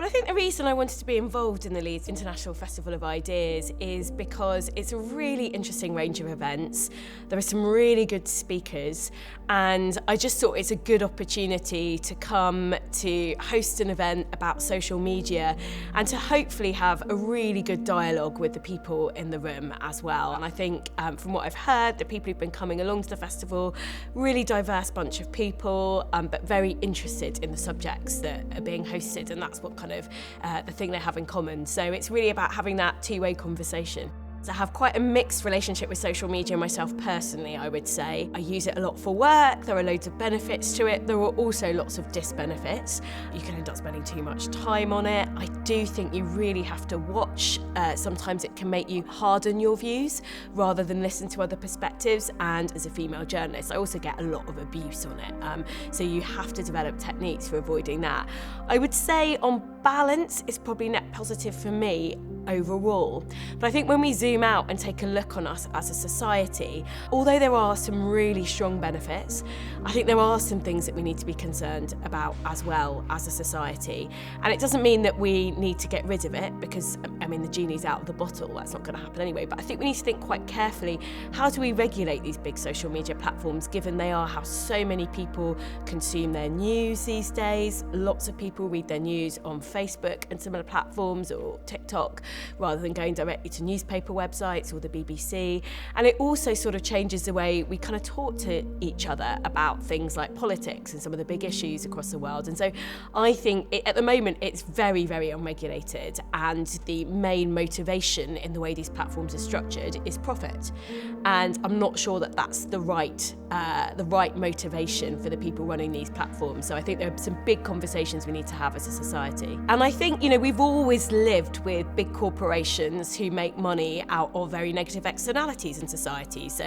I think the reason I wanted to be involved in the Leeds International Festival of Ideas is because it's a really interesting range of events. There are some really good speakers, and I just thought it's a good opportunity to come to host an event about social media and to hopefully have a really good dialogue with the people in the room as well. And I think from what I've heard, the people who've been coming along to the festival, really diverse bunch of people, but very interested in the subjects that are being hosted, and that's what kind of the thing they have in common. So it's really about having that two-way conversation. I have quite a mixed relationship with social media myself personally, I would say. I use it a lot for work, there are loads of benefits to it, there are also lots of disbenefits. You can end up spending too much time on it. I do think you really have to watch. Sometimes it can make you harden your views rather than listen to other perspectives, and as a female journalist I also get a lot of abuse on it. So you have to develop techniques for avoiding that. I would say on balance it's probably net positive for me overall. But I think when we zoom out and take a look on us as a society, although there are some really strong benefits, I think there are some things that we need to be concerned about as well as a society. And it doesn't mean that we need to get rid of it, because I mean the genie's out of the bottle, that's not going to happen anyway. But I think we need to think quite carefully, how do we regulate these big social media platforms, given they are how so many people consume their news these days. Lots of people read their news on Facebook and similar platforms, or TikTok, rather than going directly to newspaper websites or the BBC. And it also sort of changes the way we kind of talk to each other about things like politics and some of the big issues across the world. And so I think at the moment it's very, very unregulated, and the main motivation in the way these platforms are structured is profit. And I'm not sure that that's the right motivation for the people running these platforms. So I think there are some big conversations we need to have as a society. And I think, we've always lived with big corporations who make money out of very negative externalities in society. So,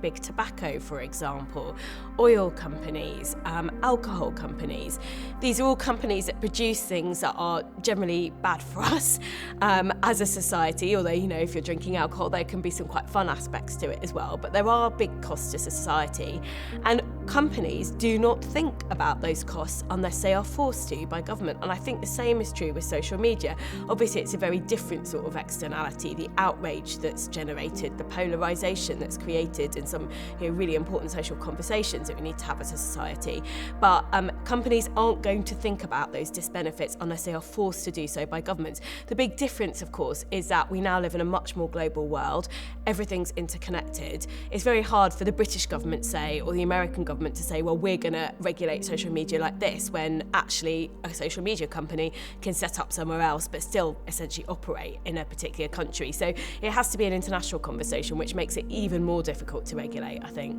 big tobacco, for example, oil companies, alcohol companies. These are all companies that produce things that are generally bad for us as a society, although, if you're drinking alcohol, there can be some quite fun aspects to it as well. But there are big costs to society, and companies do not think about those costs unless they are forced to by government. And I think the same is true with social media. Obviously, it's a very different sort of externality, the outrage that's generated, the polarisation that's created in some really important social conversations that we need to have as a society. But companies aren't going to think about those disbenefits unless they are forced to do so by governments. The big difference, of course, is that we now live in a much more global world. Everything's interconnected. It's very hard for the British government, say, or the American government to say, well, we're going to regulate social media like this, when actually a social media company can set up somewhere else but still essentially operate in a particular country. So it has to be an international conversation, which makes it even more difficult to regulate, I think.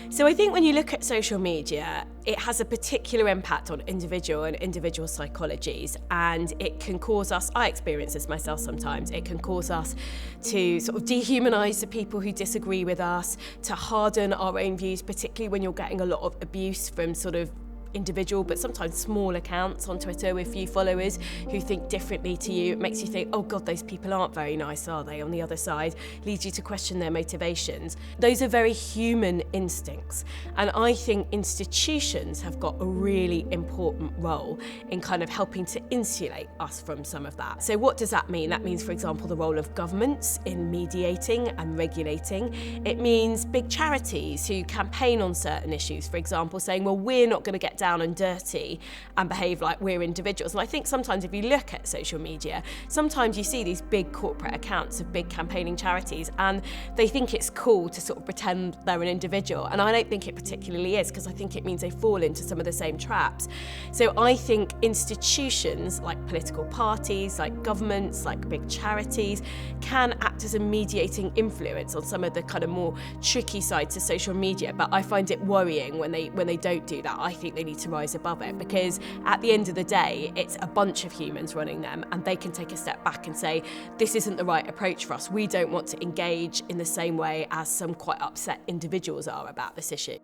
So I think when you look at social media, it has a particular impact on individual psychologies, and it can cause us, I experience this myself sometimes, it can cause us to sort of dehumanise the people who disagree with us, to harden our own views, particularly when you're getting a lot of abuse from sort of individual but sometimes small accounts on Twitter with few followers who think differently to you. It makes you think, oh God, those people aren't very nice, are they? On the other side, leads you to question their motivations. Those are very human instincts, and I think institutions have got a really important role in kind of helping to insulate us from some of that. So what does that mean? That means, for example, the role of governments in mediating and regulating. It means big charities who campaign on certain issues, for example, saying, well, we're not going to get down and dirty and behave like we're individuals. And I think sometimes if you look at social media, sometimes you see these big corporate accounts of big campaigning charities, and they think it's cool to sort of pretend they're an individual. And I don't think it particularly is, because I think it means they fall into some of the same traps. So I think institutions like political parties, like governments, like big charities, can act as a mediating influence on some of the kind of more tricky sides of social media. But I find it worrying when they don't do that. I think they need to rise above it, because at the end of the day, it's a bunch of humans running them, and they can take a step back and say, this isn't the right approach for us. We don't want to engage in the same way as some quite upset individuals are about this issue.